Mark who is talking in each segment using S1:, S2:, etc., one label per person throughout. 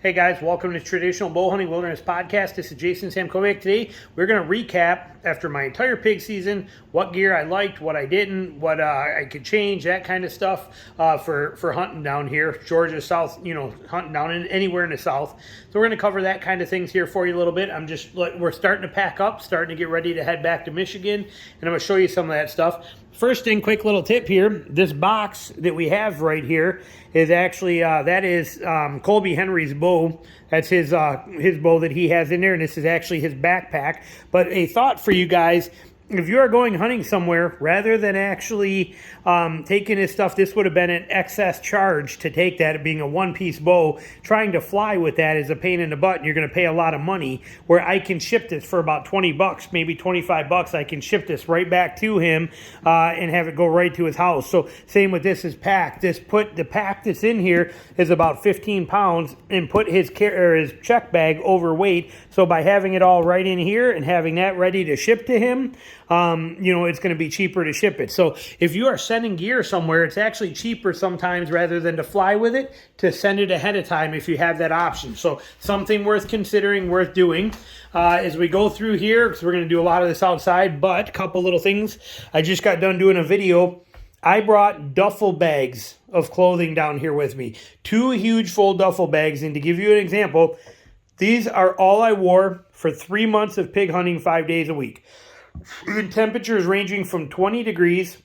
S1: Hey guys, welcome to Traditional Bow Hunting Wilderness Podcast. This is Jason Sam Kovac. Today we're going to recap after my entire pig season, what gear I liked, what I didn't, what I could change, that kind of stuff for hunting down here, Georgia, South, hunting down anywhere in the South. So we're going to cover that kind of things here for you a little bit. We're starting to pack up, starting to get ready to head back to Michigan, and I'm going to show you some of that stuff. First thing, quick little tip here, this box that we have right here is actually, that is Colby Henry's bow. That's his bow that he has in there, and this is actually his backpack. But a thought for you guys, if you are going hunting somewhere, rather than actually taking his stuff, this would have been an excess charge to take that, it being a one-piece bow. Trying to fly with that is a pain in the butt, and you're going to pay a lot of money, where I can ship this for about 20 bucks, maybe 25 bucks. I can ship this right back to him and have it go right to his house. So same with this is pack. The pack that's in here is about 15 pounds and put his check bag overweight. So by having it all right in here and having that ready to ship to him, it's going to be cheaper to ship it. So if you are sending gear somewhere, it's actually cheaper sometimes rather than to fly with it, to send it ahead of time if you have that option. So something worth considering, worth doing. As we go through here, because we're going to do a lot of this outside, but a couple little things. I just got done doing a video. I brought duffel bags of clothing down here with me. 2 huge full duffel bags, and to give you an example, these are all I wore for 3 months of pig hunting 5 days a week. The temperatures ranging from 20 degrees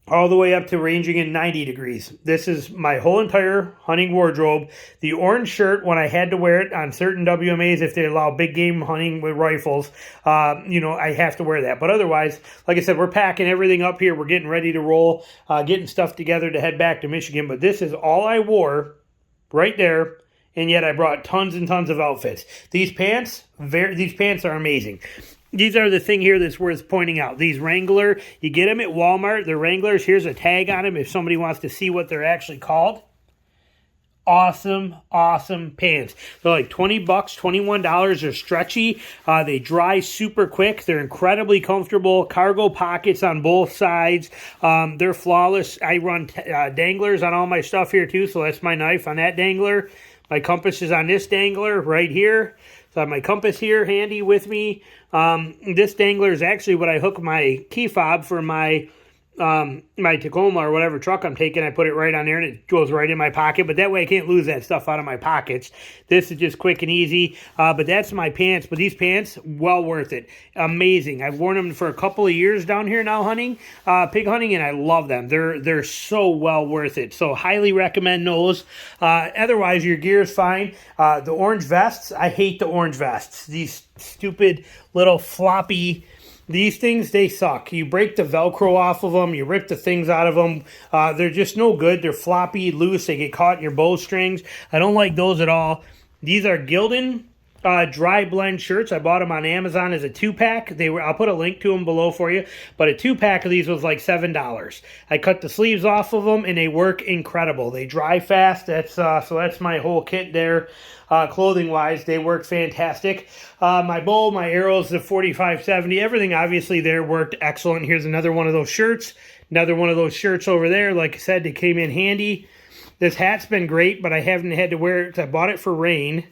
S1: all the way up to ranging in 90 degrees. This is my whole entire hunting wardrobe. The orange shirt, when I had to wear it on certain WMAs, if they allow big game hunting with rifles, I have to wear that. But otherwise, like I said, we're packing everything up here. We're getting ready to roll, getting stuff together to head back to Michigan. But this is all I wore right there. And yet I brought tons and tons of outfits. These pants are amazing. These are the thing here that's worth pointing out. These Wrangler, you get them at Walmart. They're Wranglers. Here's a tag on them if somebody wants to see what they're actually called. Awesome, awesome pants. They're like 20 bucks, $21. They're stretchy. They dry super quick. They're incredibly comfortable. Cargo pockets on both sides. They're flawless. I run danglers on all my stuff here too, so that's my knife on that dangler. My compass is on this dangler right here. So I have my compass here handy with me. This dangler is actually what I hook my key fob for my Tacoma or whatever truck I'm taking. I put it right on there and it goes right in my pocket. But that way I can't lose that stuff out of my pockets. This is just quick and easy. But that's my pants. But these pants, well worth it. Amazing. I've worn them for a couple of years down here now hunting, pig hunting, and I love them. They're so well worth it. So highly recommend those. Otherwise, your gear is fine. The orange vests, I hate the orange vests. These stupid little floppy... These things, they suck. You break the Velcro off of them. You rip the things out of them. They're just no good. They're floppy, loose. They get caught in your bowstrings. I don't like those at all. These are Gildan dry blend shirts. I bought them on Amazon as a 2-pack. I'll put a link to them below for you. But a 2-pack of these was like $7. I cut the sleeves off of them, and they work incredible. They dry fast. So that's my whole kit there. Clothing-wise, they work fantastic. My bow, my arrows, the 4570, everything obviously there worked excellent. Here's another one of those shirts. Another one of those shirts over there. Like I said, they came in handy. This hat's been great, but I haven't had to wear it because I bought it for rain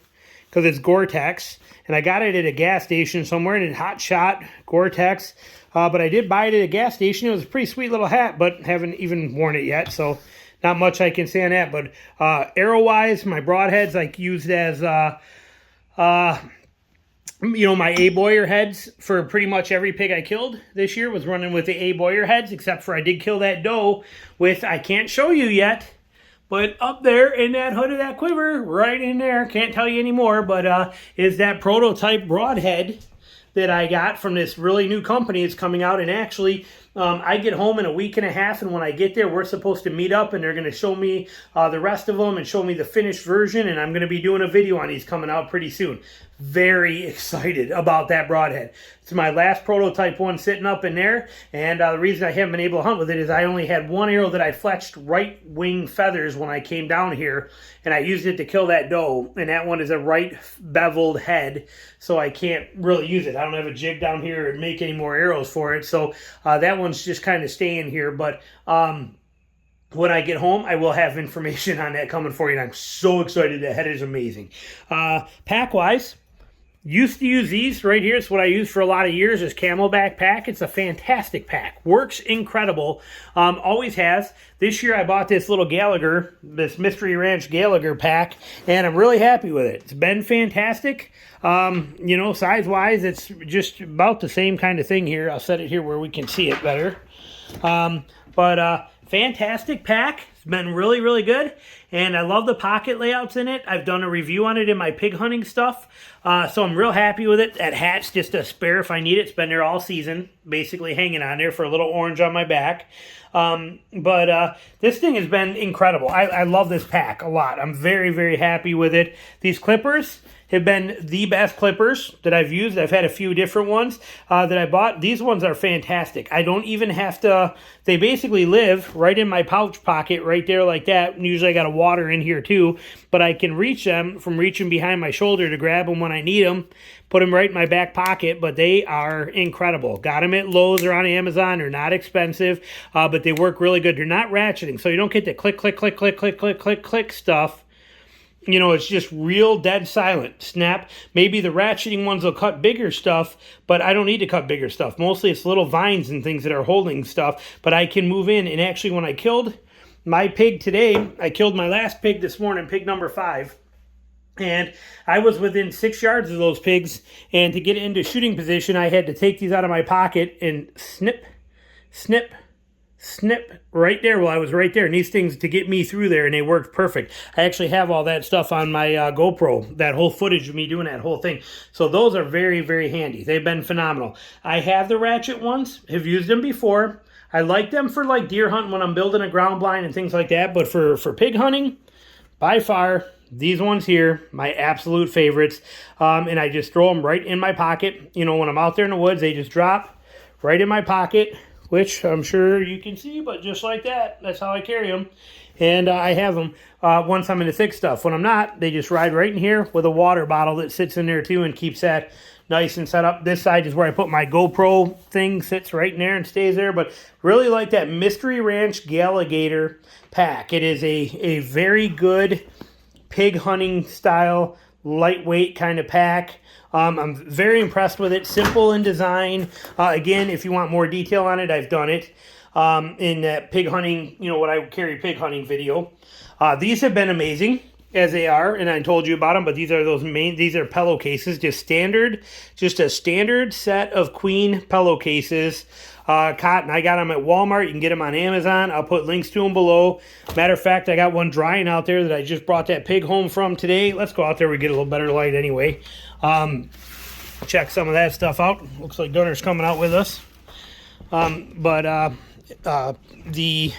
S1: because it's Gore-Tex. And I got it at a gas station somewhere, and it's Hot Shot Gore-Tex. But I did buy it at a gas station. It was a pretty sweet little hat, but haven't even worn it yet, so... Not much I can say on that, but arrow-wise, my broadheads I used as, my A Boyer heads for pretty much every pig I killed this year was running with the A Boyer heads, except for I did kill that doe with, I can't show you yet, but up there in that hood of that quiver, right in there, can't tell you anymore, but is that prototype broadhead that I got from this really new company. It's coming out, and actually... I get home in a week and a half, and when I get there, we're supposed to meet up, and they're going to show me the rest of them and show me the finished version, and I'm going to be doing a video on these coming out pretty soon. Very excited about that broadhead. It's my last prototype one sitting up in there, and the reason I haven't been able to hunt with it is I only had one arrow that I fletched right wing feathers when I came down here, and I used it to kill that doe, and that one is a right beveled head, so I can't really use it. I don't have a jig down here and make any more arrows for it, so that one's just kind of staying here, but when I get home, I will have information on that coming for you, and I'm so excited. That head is amazing. Pack-wise, used to use these right here. It's what I used for a lot of years, is Camo Backpack. It's a fantastic pack. Works incredible. Always has. This year I bought this little Gallagher, this Mystery Ranch Gallagher pack, and I'm really happy with it. It's been fantastic. You know, size-wise, it's just about the same kind of thing here. I'll set it here where we can see it better. Fantastic pack. It's been really, really good. And I love the pocket layouts in it. I've done a review on it in my pig hunting stuff. So I'm real happy with it. That hat's just a spare if I need it. It's been there all season, basically hanging on there for a little orange on my back. This thing has been incredible. I love this pack a lot. I'm very, very happy with it. These clippers have been the best clippers that I've used. I've had a few different ones that I bought. These ones are fantastic. I don't even have to, they basically live right in my pouch pocket right there like that. And usually I got a water in here too, but I can reach them from reaching behind my shoulder to grab them when I need them, put them right in my back pocket, but they are incredible. Got them at Lowe's or on Amazon. They're not expensive, but they work really good. They're not ratcheting, so you don't get the click, click, click, click, click, click, click, click stuff. You know, it's just real dead silent. Snap. Maybe the ratcheting ones will cut bigger stuff, but I don't need to cut bigger stuff. Mostly it's little vines and things that are holding stuff, but I can move in. And actually, when I killed my pig today, I killed my last pig this morning, pig number 5. And I was within 6 yards of those pigs. And to get into shooting position, I had to take these out of my pocket and snip, snip, snip right there. Well, I was right there, and these things to get me through there, and they worked perfect. I actually have all that stuff on my GoPro, that whole footage of me doing that whole thing. So those are very, very handy. They've been phenomenal. I have the ratchet ones, have used them before. I like them for like deer hunting when I'm building a ground blind and things like that, but for pig hunting, by far, these ones here, my absolute favorites. And I just throw them right in my pocket. You know, when I'm out there in the woods, they just drop right in my pocket, which I'm sure you can see, but just like that, that's how I carry them. And I have them once I'm in the thick stuff. When I'm not, they just ride right in here with a water bottle that sits in there too and keeps that nice and set up. This side is where I put my GoPro thing, sits right in there and stays there. But really like that Mystery Ranch Gallagher pack. It is a very good pig hunting style, lightweight kind of pack. I'm very impressed with it. Simple in design. Again, if you want more detail on it, I've done it in that pig hunting, you know, what I carry pig hunting video. These have been amazing as they are, and I told you about them, but these are these are pillowcases, just a standard set of queen pillowcases. Cotton. I got them at Walmart. You can get them on Amazon. I'll put links to them below. Matter of fact, I got one drying out there that I just brought that pig home from today. Let's go out there. We get a little better light anyway. Check some of that stuff out. Looks like Gunner's coming out with us. The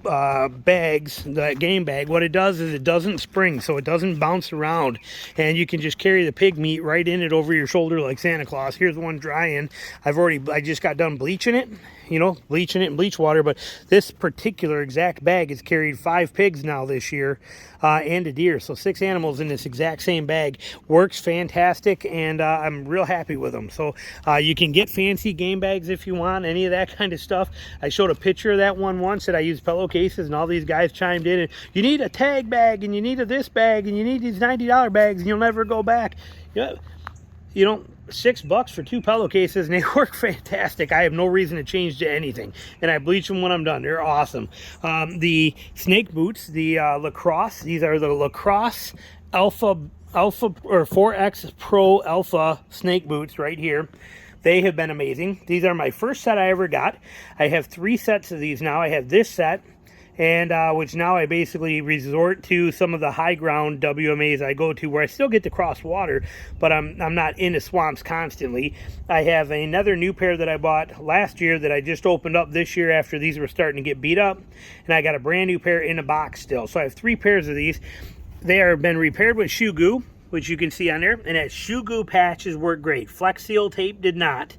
S1: bags, that game bag, what it does is it doesn't spring, so it doesn't bounce around, and you can just carry the pig meat right in it over your shoulder like Santa Claus. Here's one drying. I just got done bleaching it, you know, bleaching it in bleach water, but this particular exact bag has carried 5 pigs now this year, and a deer, so 6 animals in this exact same bag. Works fantastic, and I'm real happy with them. So you can get fancy game bags if you want, any of that kind of stuff. I showed a picture of that one once that I used pillowcases, and all these guys chimed in, and you need a tag bag, and you need this bag, and you need these $90 bags, and you'll never go back. You know, $6 for 2 pillowcases, and they work fantastic. I have no reason to change to anything, and I bleach them when I'm done. They're awesome. The snake boots, the Lacrosse, these are the Lacrosse Alpha or 4X Pro Alpha snake boots right here. They have been amazing. These are my first set I ever got. I have 3 sets of these now. I have this set, and which now I basically resort to some of the high ground WMAs I go to where I still get to cross water, but I'm not in the swamps constantly. I have another new pair that I bought last year that I just opened up this year after these were starting to get beat up, and I got a brand new pair in a box still. So I have 3 pairs of these. They have been repaired with shoe goo, which you can see on there, and that shoe goo patches work great. Flex Seal tape did not,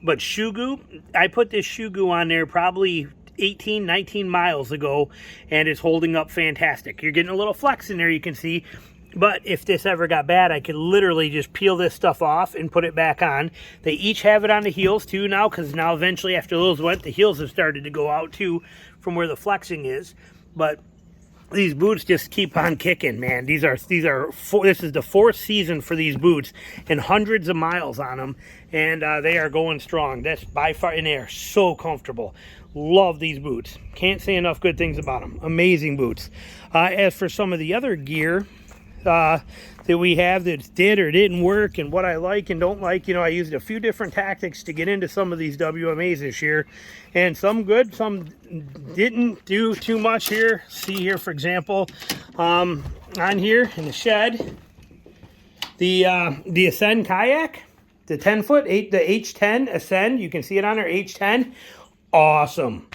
S1: but shoe goo, I put this shoe goo on there probably 18, 19 miles ago, and it's holding up fantastic. You're getting a little flex in there, you can see. But if this ever got bad, I could literally just peel this stuff off and put it back on. They each have it on the heels too now, because now eventually after those went, the heels have started to go out too from where the flexing is. But these boots just keep on kicking, man. This is the 4th season for these boots and hundreds of miles on them, and they are going strong. That's by far, and they are so comfortable. Love these boots. Can't say enough good things about them. Amazing boots. As for some of the other gear that we have that did or didn't work, and what I like and don't like, you know, I used a few different tactics to get into some of these WMAs this year, and some good, some didn't do too much here. See here, for example, on here in the shed, the Ascend kayak, the 10-foot, the H10 Ascend, you can see it on our H10. Awesome.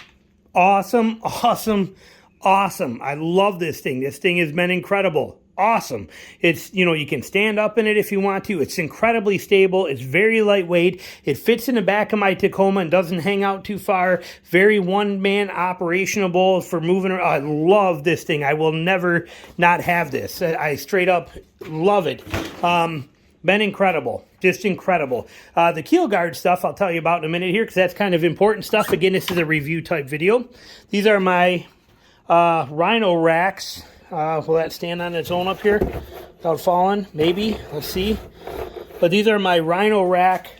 S1: Awesome, awesome, awesome. I love this thing. This thing has been incredible. Awesome. It's, you know, you can stand up in it if you want to. It's incredibly stable. It's very lightweight. It fits in the back of my Tacoma and doesn't hang out too far. Very one-man operationable for moving around. I love this thing. I will never not have this. I straight up love it. Been incredible. Just incredible. The Keel Guard stuff I'll tell you about in a minute here, because that's kind of important stuff. Again, this is a review type video. These are my Rhino Racks. Will that stand on its own up here without falling? Maybe. Let's see. But these are my Rhino Rack.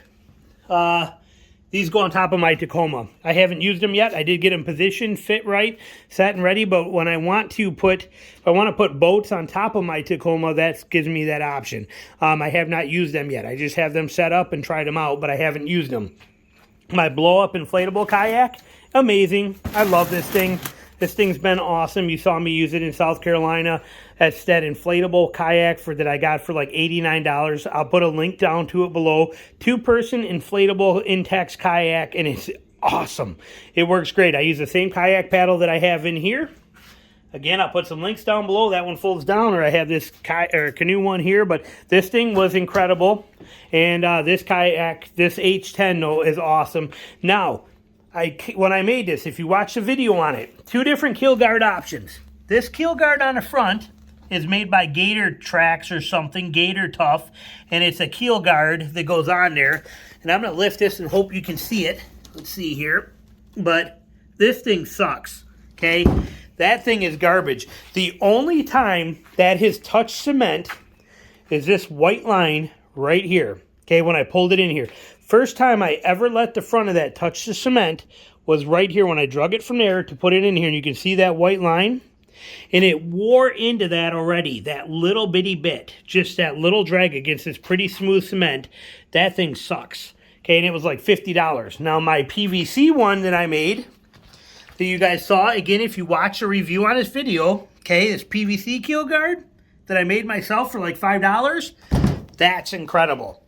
S1: These go on top of my Tacoma. I haven't used them yet. I did get them positioned, fit right, set and ready. But when I want to put, if I want to put boats on top of my Tacoma, that gives me that option. I have not used them yet. I just have them set up and tried them out, but I haven't used them. My blow-up inflatable kayak, amazing. I love this thing. This thing's been awesome. You saw me use it in South Carolina. That's that inflatable kayak that I got for like $89. I'll put a link down to it below. 2-person inflatable Intex kayak, and it's awesome. It works great. I use the same kayak paddle that I have in here. Again, I'll put some links down below. That one folds down, or I have this canoe one here, but this thing was incredible. And this kayak, this H10 though, is awesome. Now, when I made this, if you watch the video on it, 2 different Keel Guard options. This Keel Guard on the front is made by Gator Tracks or something, Gator Tough, and it's a Keel Guard that goes on there. And I'm going to lift this and hope you can see it. Let's see here. But this thing sucks, okay? That thing is garbage. The only time that has touched cement is this white line right here, okay, when I pulled it in here. First time I ever let the front of that touch the cement was right here when I drug it from there to put it in here. And you can see that white line. And it wore into that already, that little bitty bit. Just that little drag against this pretty smooth cement. That thing sucks. Okay, and it was like $50. Now my PVC one that I made, that you guys saw, again, if you watch a review on this video, okay, this PVC Kill Guard that I made myself for like $5, that's incredible.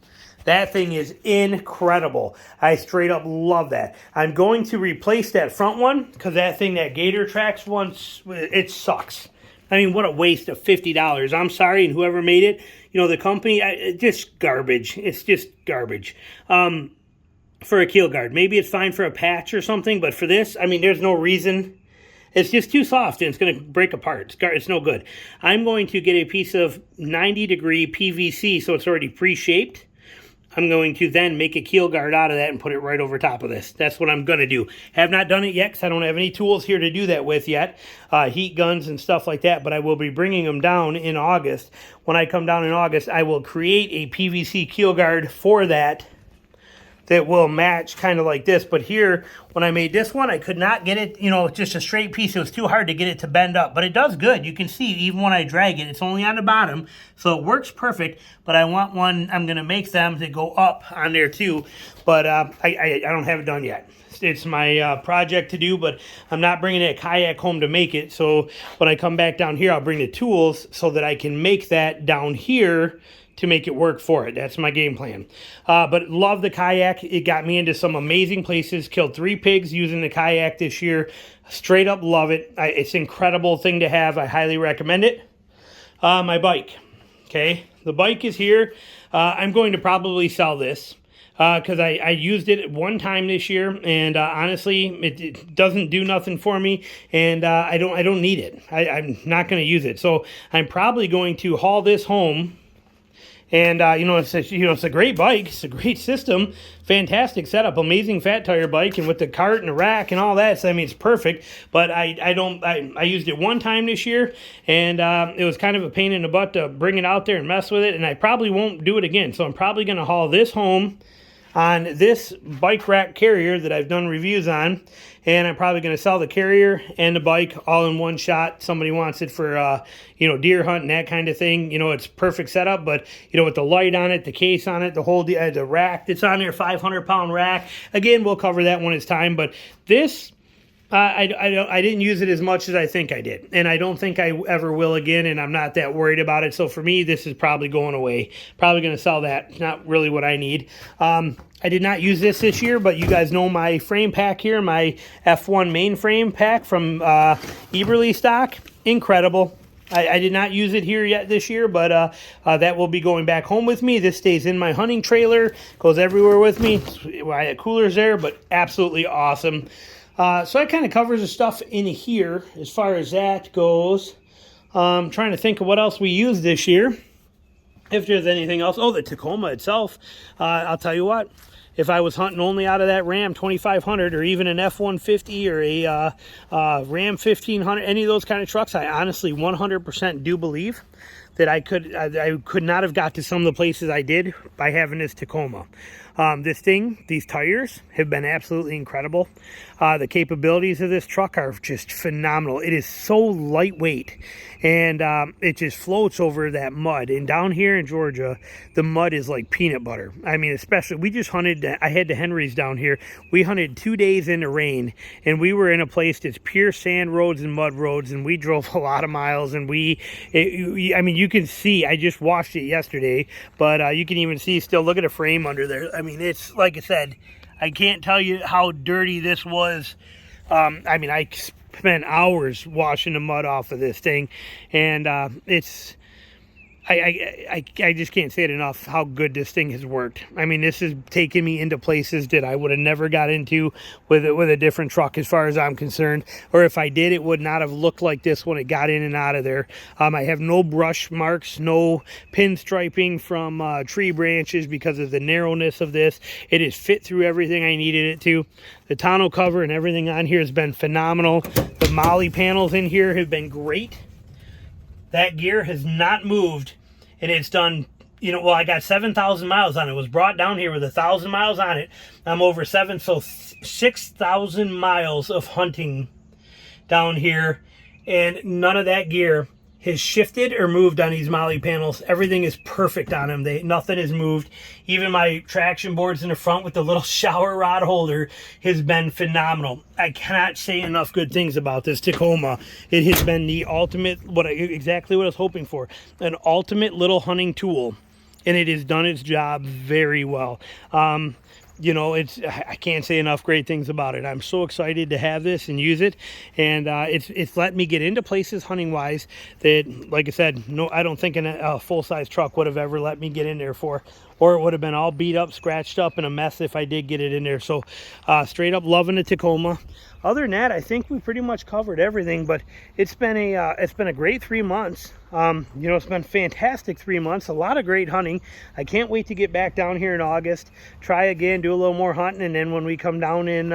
S1: That thing is incredible. I straight up love that. I'm going to replace that front one because that thing, that Gator Tracks one, it sucks. I mean, what a waste of $50. I'm sorry, and whoever made it, you know, the company, just garbage. It's just garbage. For a Keel Guard. Maybe it's fine for a patch or something, but for this, I mean, there's no reason. It's just too soft, and it's going to break apart. It's no good. I'm going to get a piece of 90-degree PVC, so it's already pre-shaped. I'm going to then make a Keel Guard out of that and put it right over top of this. That's what I'm going to do. Have not done it yet because I don't have any tools here to do that with yet. Heat guns and stuff like that, but I will be bringing them down in August. When I come down in August, I will create a PVC Keel Guard for that will match kind of like this. But here, when I made this one, I could not get it, you know, just a straight piece. It was too hard to get it to bend up. But it does good. You can see, even when I drag it, it's only on the bottom. So it works perfect. But I want one, I'm going to make them to go up on there too. But I don't have it done yet. It's my project to do, but I'm not bringing a kayak home to make it. So when I come back down here, I'll bring the tools so that I can make that down here to make it work for it. That's my game plan. But love the kayak. It got me into some amazing places. Killed 3 pigs using the kayak this year. Straight up love it. It's an incredible thing to have. I highly recommend it. My bike. Okay, the bike is here. I'm going to probably sell this. because I used it one time this year, and honestly, it doesn't do nothing for me, and I don't need it. I'm not going to use it, so I'm probably going to haul this home. And it's a great bike. It's a great system, fantastic setup, amazing fat tire bike, and with the cart and the rack and all that. So, I mean, it's perfect. But I used it one time this year, and it was kind of a pain in the butt to bring it out there and mess with it. And I probably won't do it again. So I'm probably going to haul this home on this bike rack carrier that I've done reviews on, and I'm probably going to sell the carrier and the bike all in one shot. Somebody wants it for deer hunting, that kind of thing. It's perfect setup, but with the light on it, the case on it, the whole the rack that's on there, 500-pound rack. Again, we'll cover that when it's time. But this, I didn't use it as much as I think I did, and I don't think I ever will again, and I'm not that worried about it. So for me, this is probably going away. Probably going to sell that. It's not really what I need. I did not use this year, but you guys know my frame pack here, my F1 main frame pack from Eberly stock. Incredible. I did not use it here yet this year, but that will be going back home with me. This stays in my hunting trailer, goes everywhere with me. I had coolers there, but absolutely awesome. So that kind of covers the stuff in here as far as that goes. Trying to think of what else we used this year. If there's anything else. Oh, the Tacoma itself. I'll tell you what. If I was hunting only out of that Ram 2500 or even an F-150 or a Ram 1500, any of those kind of trucks, I honestly 100% do believe that I could not have got to some of the places I did by having this Tacoma. These tires have been absolutely incredible. The capabilities of this truck are just phenomenal. It is so lightweight, and it just floats over that mud. And down here in Georgia, the mud is like peanut butter. I mean, especially, we just hunted, I had the Henrys down here. We hunted 2 days in the rain, and we were in a place that's pure sand roads and mud roads, and we drove a lot of miles, and you can see, I just washed it yesterday, but you can even see still, look at the frame under there. I mean, it's, like I said, I can't tell you how dirty this was. I spent hours washing the mud off of this thing, and it's, I just can't say it enough how good this thing has worked. I mean, this has taken me into places that I would have never got into with a different truck, as far as I'm concerned. Or if I did, it would not have looked like this when it got in and out of there. I have no brush marks, no pinstriping from tree branches because of the narrowness of this. It has fit through everything I needed it to. The tonneau cover and everything on here has been phenomenal. The molly panels in here have been great. That gear has not moved, and it's done, I got 7,000 miles on it. It was brought down here with 1,000 miles on it. I'm over 6,000 miles of hunting down here, and none of that gear has shifted or moved on these molly panels. Everything is perfect on them. Nothing has moved. Even my traction boards in the front with the little shower rod holder has been phenomenal. I cannot say enough good things about this Tacoma. It has been the ultimate, exactly what I was hoping for, an ultimate little hunting tool, and it has done its job very well. I can't say enough great things about it. I'm so excited to have this and use it, and it's let me get into places hunting wise that, like I said, no, I don't think a full-size truck would have ever let me get in there for, or it would have been all beat up, scratched up, and a mess if I did get it in there. So straight up loving the Tacoma. Other than that, I think we pretty much covered everything, but it's been a great 3 months. It's been fantastic 3 months, a lot of great hunting. I can't wait to get back down here in August, try again, do a little more hunting, and then when we come down in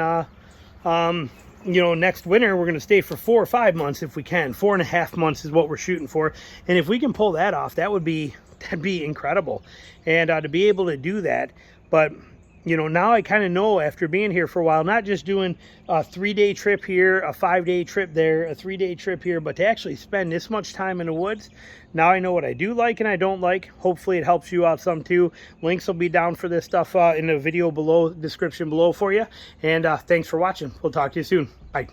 S1: next winter, we're going to stay for 4 or 5 months if we can. 4.5 months is what we're shooting for, and if we can pull that off, that'd be incredible. And to be able to do that, but now I kind of know, after being here for a while, not just doing a 3-day trip here, a 5-day trip there, a 3-day trip here, but to actually spend this much time in the woods. Now I know what I do like and I don't like. Hopefully it helps you out some too. Links will be down for this stuff in the video below, description below for you. And thanks for watching. We'll talk to you soon. Bye.